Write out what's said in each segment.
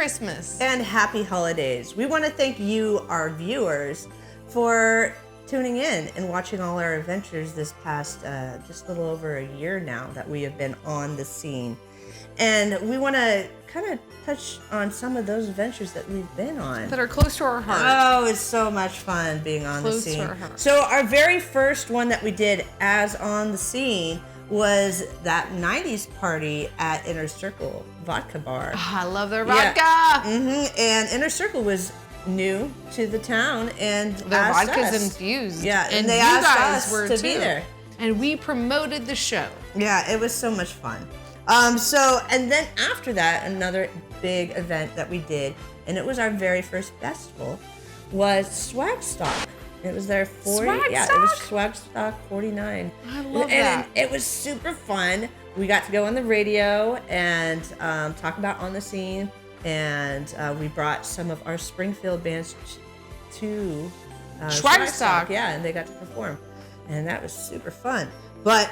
Christmas. And happy holidays. We want to thank you, our viewers, for tuning in and watching all our adventures this past just a little over a year now that we have been on the scene. And we want to kind of touch on some of those adventures that we've been on. That are close to our heart. Oh, it's so much fun being on the scene. Close to our heart. So our very first one that we did as on the scene was that 90s party at Inner Circle Vodka Bar. Oh, I love their vodka. Yeah. And Inner Circle was new to the town, and their vodka's infused. Yeah, and they you asked guys were us to too. be there. And we promoted the show. Yeah, it was so much fun. And then after that, another big event that we did, and it was our very first festival, was Swag Stock. It was their 40. It was Swag Stock 49. I love that. And it was super fun. We got to go on the radio and talk about on the scene, and we brought some of our Springfield bands to Swag Stock. Yeah, and they got to perform, and that was super fun. But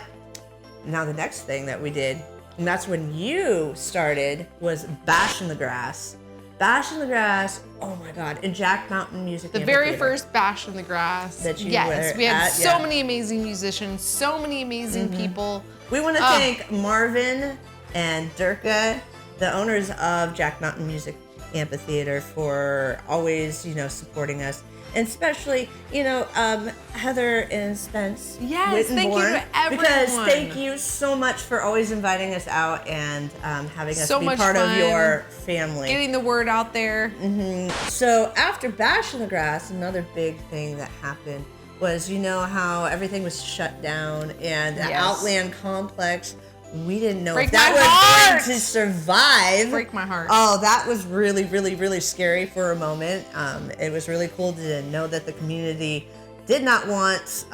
now the next thing that we did, and that's when you started, was Bash in the Grass. Bash in the Grass, oh my God, in Jack Mountain Music The Amphitheater. very first Bash in the Grass. That you yes, were we had at, so many amazing musicians, so many amazing people. We want to thank Marvin and Durka, the owners of Jack Mountain Music Amphitheater, for always, supporting us. And especially, Heather and Spence. Yes, thank you to everyone. Because thank you so much for always inviting us out and having us be part of your family. Getting the word out there. So after Bash in the Grass, another big thing that happened was, how everything was shut down, and the Outland Complex, we didn't know if that was going to survive. Break my heart. Oh, that was really, really, really scary for a moment. It was really cool to know that the community did not want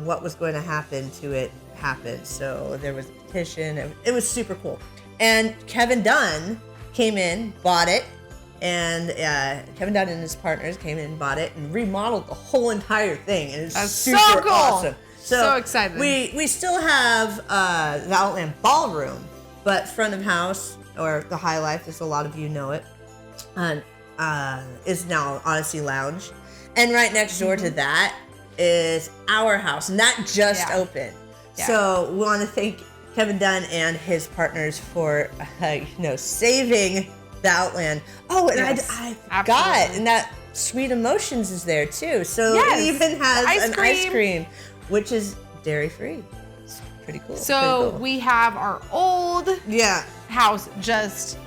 what was going to happen to it happen. So there was a petition. It was super cool. And Kevin Dunn came in, bought it, and Kevin Dunn and his partners came in and bought it and remodeled the whole entire thing. And it's super so cool. awesome. So excited. We still have the Outland Ballroom, but front of house, or the High Life, as a lot of you know it, is now Odyssey Lounge. And right next door to that is our house, and that just opened. Yeah. So we want to thank Kevin Dunn and his partners for saving the Outland. Oh, and I forgot, and that Sweet Emotions is there too. So it even has ice cream, which is dairy-free. It's pretty cool. So we have our old house just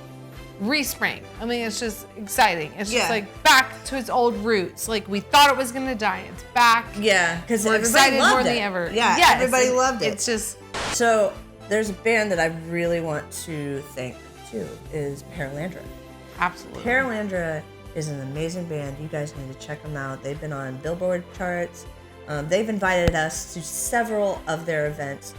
re-sprang. I mean, it's just exciting. It's just like back to its old roots. Like we thought it was going to die. It's back. Yeah, because we're excited more than ever. Yeah, everybody loved it. It's just... So there's a band that I really want to thank too, is Paralandra. Absolutely. Paralandra is an amazing band. You guys need to check them out. They've been on Billboard charts. They've invited us to several of their events,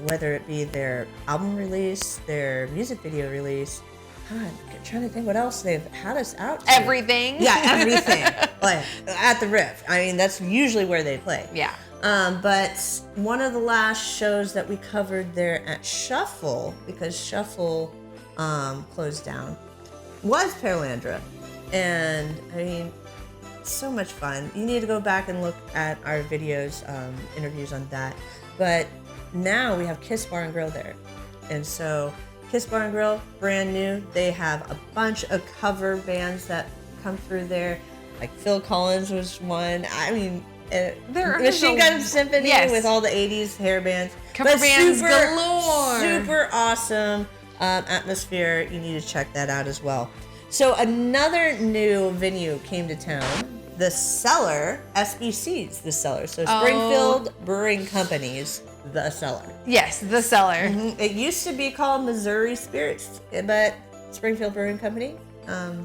whether it be their album release, their music video release. God, I'm trying to think what else they've had us out to. Everything. Yeah, everything. Like, at the Riff. I mean, that's usually where they play. Yeah. But one of the last shows that we covered there at Shuffle, because Shuffle closed down, was Paralandra. And, I mean, so much fun. You need to go back and look at our videos, interviews on that. But now we have Kiss Bar and Grill there. And so Kiss Bar and Grill, brand new. They have a bunch of cover bands that come through there. Like Phil Collins was one. I mean, Machine Gun Symphony with all the 80s hair bands. Cover bands galore. Super awesome atmosphere. You need to check that out as well. So another new venue came to town, the Cellar, SBC's The Cellar. So Springfield Brewing Company's The Cellar. Yes, The Cellar. It used to be called Missouri Spirits, but Springfield Brewing Company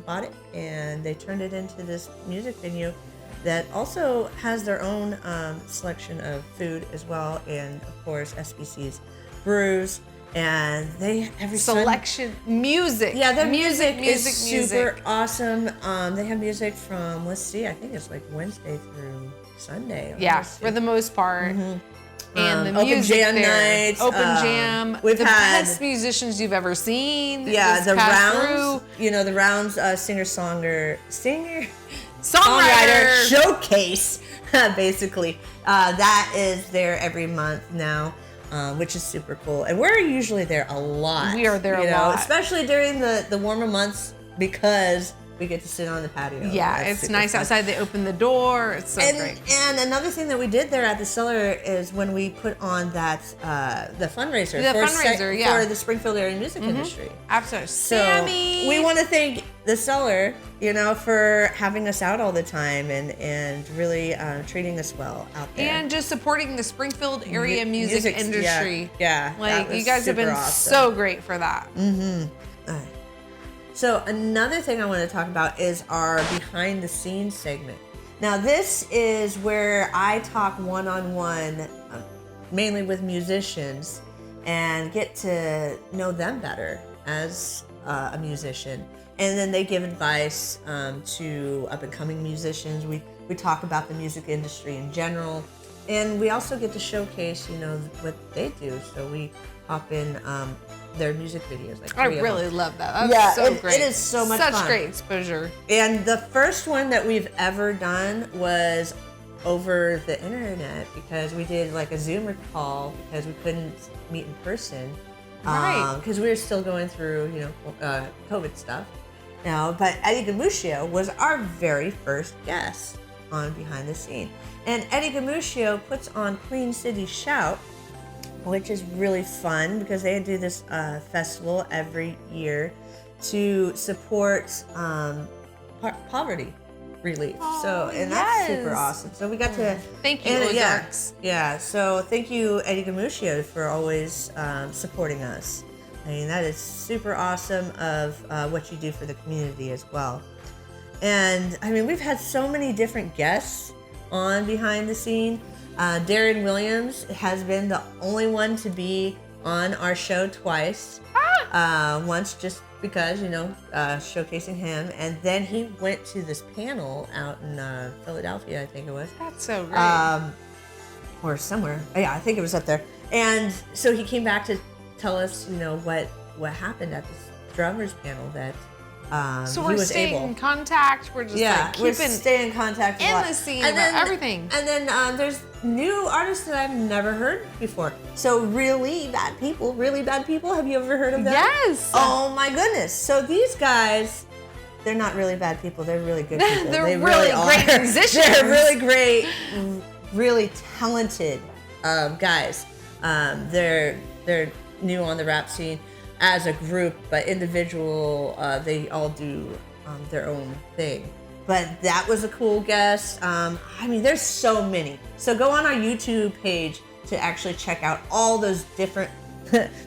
bought it, and they turned it into this music venue that also has their own selection of food as well, and of course SBC's brews. And they every selection music. Yeah, their music is super awesome. They have music from, let's see, I think it's like Wednesday through Sunday. Yeah, for the most part. And the open music jam there. nights. Open jam. We've the had best musicians you've ever seen. Yeah, the rounds. Through. The rounds singer-songwriter Songwriter showcase, basically. That is there every month now, which is super cool. And we're usually there a lot. We are there a lot. Especially during the warmer months because we get to sit on the patio. Yeah, it's nice fun. Outside. They open the door. It's so great. And another thing that we did there at the Cellar is when we put on that the fundraiser. For the Springfield area music industry. Absolutely. So SAMI. we want to thank the Cellar, for having us out all the time and really treating us well out there. And just supporting the Springfield area music industry. Yeah. Like, you guys have been so great for that. Mm-hmm. All right. So another thing I want to talk about is our behind the scenes segment. Now this is where I talk one-on-one, mainly with musicians, and get to know them better as a musician. And then they give advice to up-and-coming musicians. We talk about the music industry in general. And we also get to showcase, what they do. So we hop in their music videos. I really love that. That's so great. It is so much fun. Such great exposure. And the first one that we've ever done was over the internet because we did like a Zoom call because we couldn't meet in person. Right. Because we were still going through, COVID stuff. But Eddie Gamuscio was our very first guest on Behind the Scene. And Eddie Gamuscio puts on Queen City Shout, which is really fun because they do this festival every year to support poverty relief. That's super awesome. So we got to thank you, Ozarks. Yeah. So thank you, Eddie Gamuscio, for always supporting us. I mean, that is super awesome of what you do for the community as well. And I mean, we've had so many different guests on Behind the Scene. Darren Williams has been the only one to be on our show twice. Once just because, showcasing him. And then he went to this panel out in Philadelphia, I think it was. That's so great. Or somewhere. Yeah, I think it was up there. And so he came back to tell us, what happened at this drummers panel that so we're staying in contact. We're just we're staying in contact in the scene about everything. And then there's new artists that I've never heard before. So really bad people. Have you ever heard of them? Yes. Oh my goodness. So these guys, they're not really bad people. They're really good people. They're really great musicians. They're really great, really talented guys. They're new on the rap scene as a group, but individual, they all do their own thing. But that was a cool guest. There's so many. So go on our YouTube page to actually check out all those different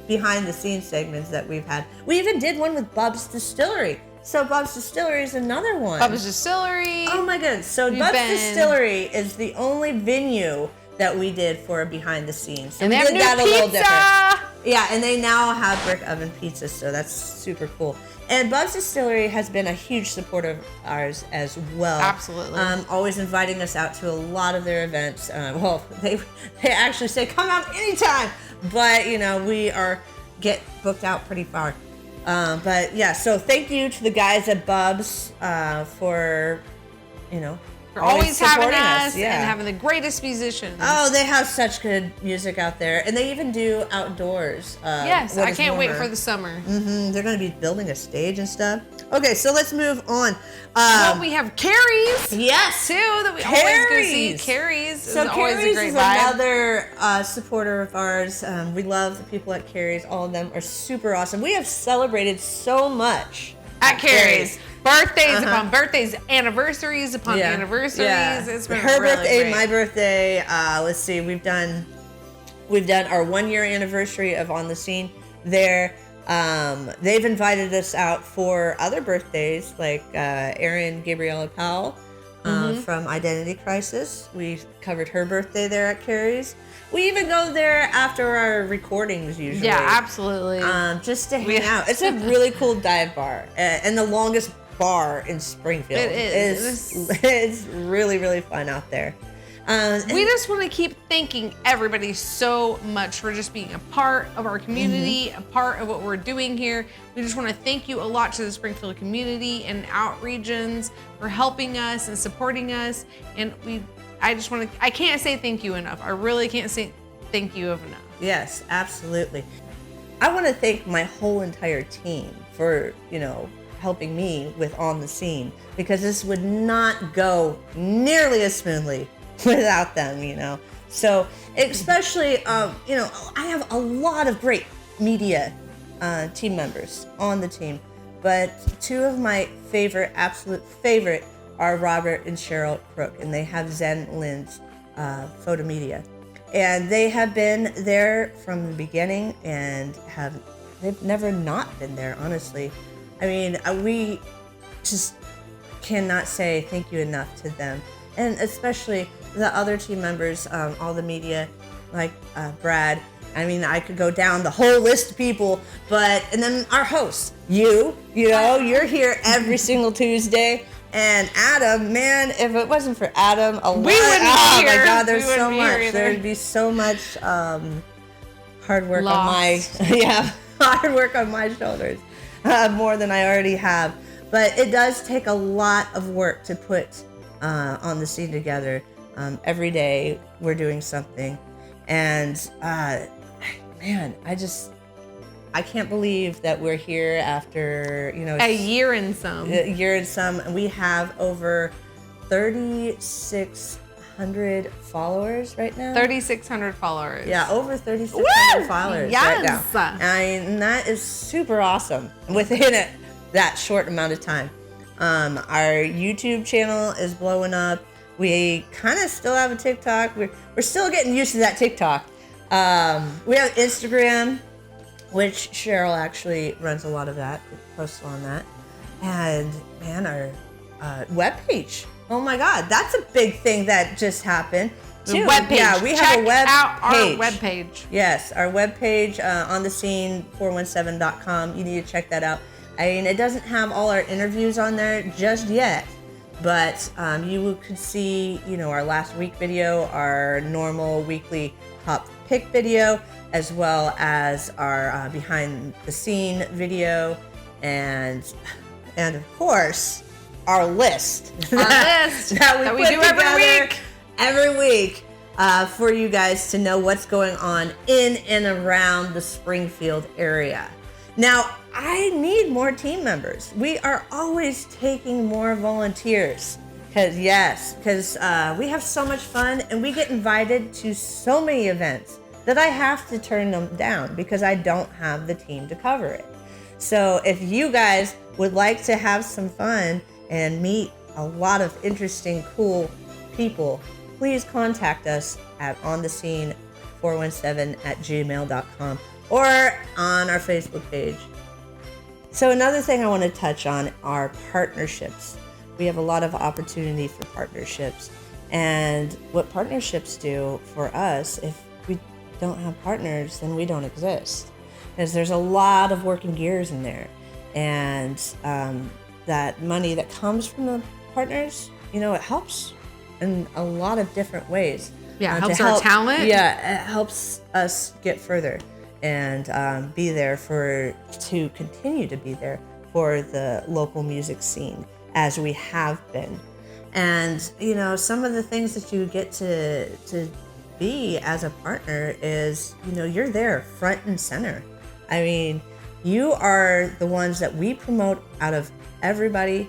behind the scenes segments that we've had. We even did one with Bub's Distillery. So Bub's Distillery is another one. Bub's Distillery. Oh my goodness. So Bub's Distillery is the only venue that we did for a behind the scenes. So and we they did have that new a little pizza. different. Yeah, and they now have brick oven pizza, so that's super cool. And Bub's Distillery has been a huge supporter of ours as well. Absolutely. Always inviting us out to a lot of their events. They actually say, come out anytime. But, we get booked out pretty far. But yeah, so thank you to the guys at Bub's for always having us and having the greatest musicians. Oh, they have such good music out there. And they even do outdoors. Yes, I can't wait for the summer. Mm-hmm. They're going to be building a stage and stuff. Okay, so let's move on. We have Carrie's. Yes. Too, that we always go see. Carrie's is always a great vibe. Another supporter of ours. We love the people at Carrie's. All of them are super awesome. We have celebrated so much at Carrie's. Birthdays upon birthdays, anniversaries upon anniversaries. Yeah. It's been her really birthday, great. my birthday. Let's see, we've done our 1 year anniversary of On the Scene there. They've invited us out for other birthdays, like Erin Gabriella Powell from Identity Crisis. We covered her birthday there at Carrie's. We even go there after our recordings usually. Yeah, absolutely. Just to hang out. It's a really cool dive bar and the longest bar in Springfield. It is. It's really, really fun out there. We just want to keep thanking everybody so much for just being a part of our community, a part of what we're doing here. We just want to thank you a lot to the Springfield community and outregions for helping us and supporting us. And I can't say thank you enough. I really can't say thank you enough. Yes, absolutely. I want to thank my whole entire team for, helping me with On the Scene, because this would not go nearly as smoothly without them, So especially, I have a lot of great media team members on the team, but two of my absolute favorite are Robert and Cheryl Crook, and they have Zen Lens Photomedia. And they have been there from the beginning and they've never not been there, honestly. I mean, we just cannot say thank you enough to them. And especially the other team members, all the media, like Brad. I mean, I could go down the whole list of people, and then our hosts, you're here every single Tuesday. And Adam, man, if it wasn't for Adam, my God, there's so much. There'd be so much hard work hard work on my shoulders, more than I already have. But it does take a lot of work to put On the Scene together. Every day we're doing something, and man, I can't believe that we're here after, a year and some. And we have over 3,600 followers right now. 3,600 followers. Yeah, over 3,600 followers right now. And that is super awesome within that short amount of time. Our YouTube channel is blowing up. We kind of still have a TikTok. We're still getting used to that TikTok. We have Instagram, which Cheryl actually runs a lot of that, posts on that. And man, our webpage. Oh my God, that's a big thing that just happened. The webpage. Yeah, we have a web out page. Our webpage. Yes, our webpage, onthescene417.com. You need to check that out. I mean, it doesn't have all our interviews on there just yet, but you could see, our last week video, our normal weekly top pick video, as well as our behind the scene video, and of course our list. that we do every week for you guys to know what's going on in and around the Springfield area. Now, I need more team members. We are always taking more volunteers because we have so much fun and we get invited to so many events that I have to turn them down because I don't have the team to cover it. So if you guys would like to have some fun and meet a lot of interesting, cool people, please contact us at onthescene417@gmail.com or on our Facebook page. So another thing I want to touch on are partnerships. We have a lot of opportunity for partnerships. And what partnerships do for us, if we don't have partners, then we don't exist. Because there's a lot of working gears in there. And that money that comes from the partners, it helps in a lot of different ways. Yeah, it helps our talent. Yeah, it helps us get further and be there to continue to be there for the local music scene as we have been. And, some of the things that you get to be as a partner is, you're there front and center. I mean, you are the ones that we promote out of everybody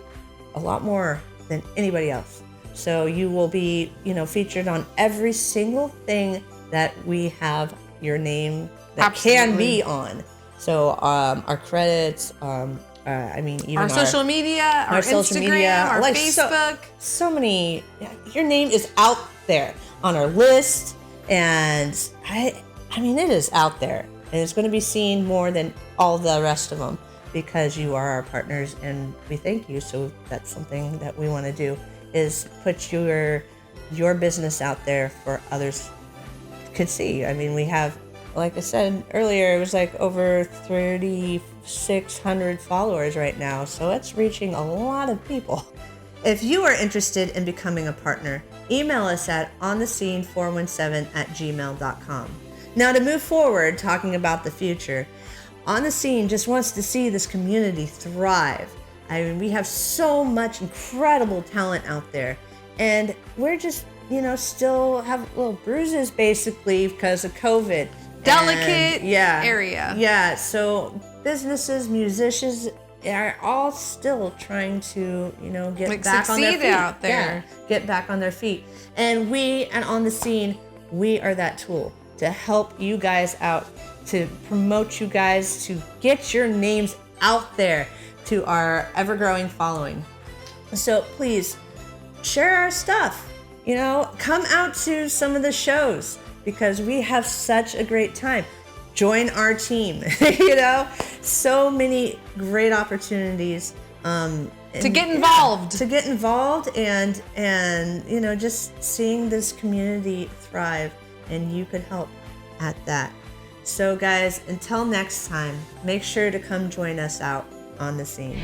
a lot more than anybody else. So you will be, featured on every single thing that we have your name that can be on. So our credits, even our social media, our social Instagram, media, our Facebook. So many, your name is out there on our list. And it is out there. And it's going to be seen more than all the rest of them because you are our partners and we thank you. So that's something that we want to do is put your business out there for others could see. I mean, we have, like I said earlier, it was like over 3,600 followers right now. So it's reaching a lot of people. If you are interested in becoming a partner, email us at onthescene417@gmail.com. Now, to move forward, talking about the future, On the Scene just wants to see this community thrive. I mean, we have so much incredible talent out there, and we're just, still have little bruises basically because of COVID. Delicate area. Yeah, so businesses, musicians are all still trying to, get back on their feet. Out there. Yeah, get back on their feet. And we, and On the Scene, we are that tool to help you guys out, to promote you guys, to get your names out there to our ever-growing following. So please share our stuff. Come out to some of the shows because we have such a great time. Join our team. So many great opportunities to get involved. To get involved and just seeing this community thrive, and you could help at that. So guys, until next time, make sure to come join us out on the scene.